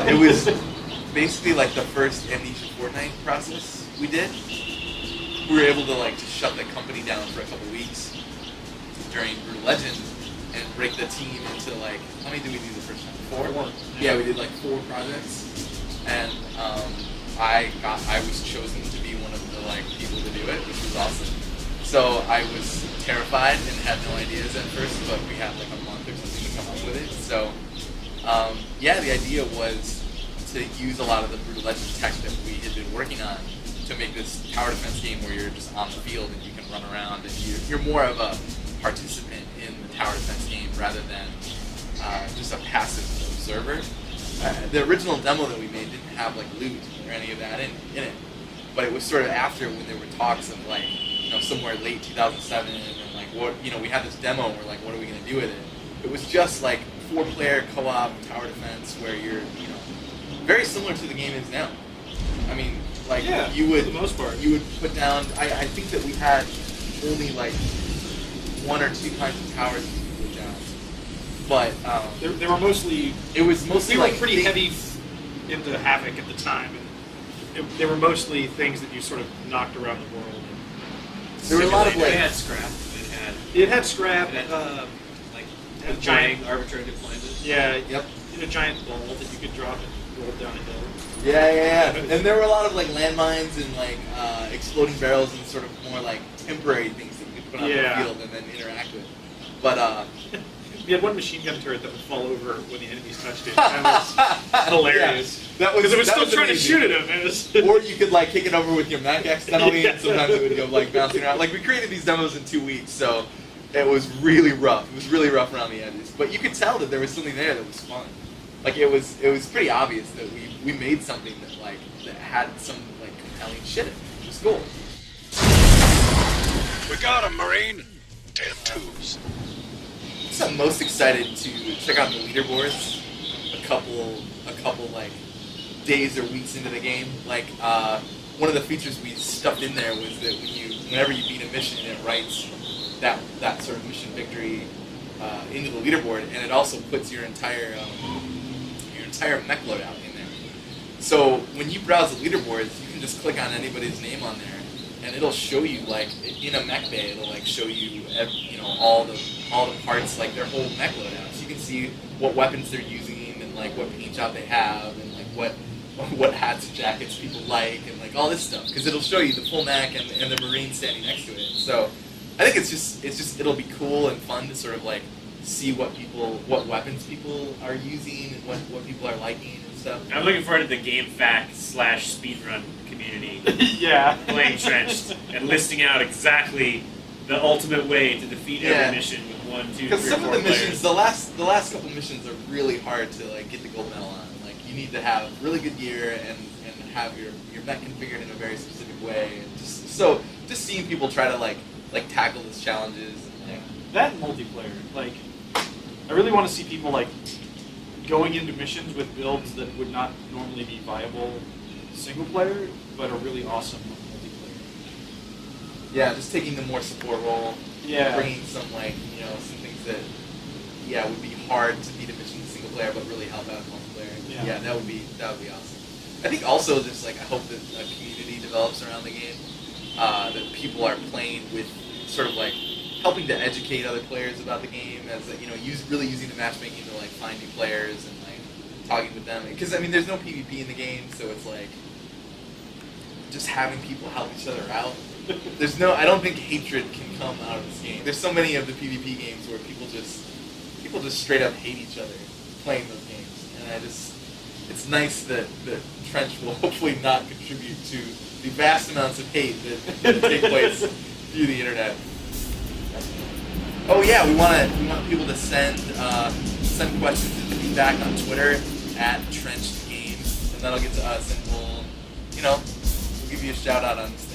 It was basically like the first Amnesia Fortnite process we did. We were able to like just shut the company down for a couple weeks during Brutal Legend and break the team into like, how many did we do the first time? 4? Yeah, we did like 4 projects, and I was chosen to be one of the like people to do it, which was awesome. So I was terrified and had no ideas at first, but we had like a month or something to come up with it. So yeah, the idea was to use a lot of the Brutal Legend tech that we had been working on to make this tower defense game where you're just on the field and you can run around and you're more of a participant in the tower defense game rather than just a passive observer. The original demo that we made didn't have like loot or any of that in it, but it was sort of after when there were talks of like, you know, somewhere late 2007 and like what, you know, we had this demo and we're like, what are we going to do with it? It was just like 4-player co-op tower defense where you're, you know, very similar to the game is now. I mean, like you would, for the most part, you would put down. I think that we had only like 1 or 2 kinds of towers that you could put down, but they were mostly. It was mostly we were like pretty heavy into Havoc at the time, and they were mostly things that you sort of knocked around the world. There were a lot of like. It had scrap. It had scrap. It had, like a giant arbitrary deployment. Yeah. Yep. In a giant ball that you could drop and roll down a hill. Yeah. And there were a lot of like landmines and like exploding barrels and sort of more like temporary things that you could put on the field and then interact with. But we had one machine gun turret that would fall over when the enemies touched it. That was hilarious. Yeah, because it was still trying amazing. to shoot at him. Or you could like kick it over with your mech accidentally, and sometimes it would go like bouncing around. Like we created these demos in 2 weeks, so it was really rough. It was really rough around the edges, but you could tell that there was something there that was fun. Like it was pretty obvious that we made something that had some like compelling shit in it. It was cool. We got him, Marine. 10 twos. I'm most excited to check out the leaderboards a couple like days or weeks into the game. Like one of the features we stuffed in there was that whenever you beat a mission, it writes that sort of mission victory into the leaderboard, and it also puts your entire mech loadout in there. So when you browse the leaderboards, you can just click on anybody's name on there, and it'll show you like in a mech bay. It'll like show you all the parts, like their whole mech loadout. So you can see what weapons they're using and like what paint job they have and like what hats and jackets people like and like all this stuff, because it'll show you the full mech and the Marine standing next to it. So I think it's just it'll be cool and fun to sort of like see what weapons people are using and what people are liking and stuff. I'm looking forward to the game fact / speedrun community. Yeah. Playing Trenched and listing out exactly the ultimate way to defeat every mission with 1, 2, 3, Because some 4 of the players. missions, the last couple missions are really hard to like get the gold medal on. Like you need to have really good gear and have your mech configured in a very specific way. And just seeing people try to like tackle those challenges. And, like, that and multiplayer. Like, I really want to see people like going into missions with builds that would not normally be viable single player, but are really awesome multiplayer. yeah, just taking the more support role. Yeah. Bringing some some things that would be hard to beat a mission in single player, but really help out in multiplayer. Yeah. That would be awesome. I think also just like I hope that a community develops around the game, that people are playing with sort of like helping to educate other players about the game, as really using the matchmaking to like find new players and like talking with them. Because I mean, there's no PvP in the game, so it's like just having people help each other out. I don't think hatred can come out of this game. There's so many of the PvP games where people just straight up hate each other playing those games, and it's nice that Trench will hopefully not contribute to the vast amounts of hate that take place through the internet. Oh yeah, we want people to send questions and feedback on Twitter @TrenchedGames, and that'll get to us, and we'll give you a shout out on this thing.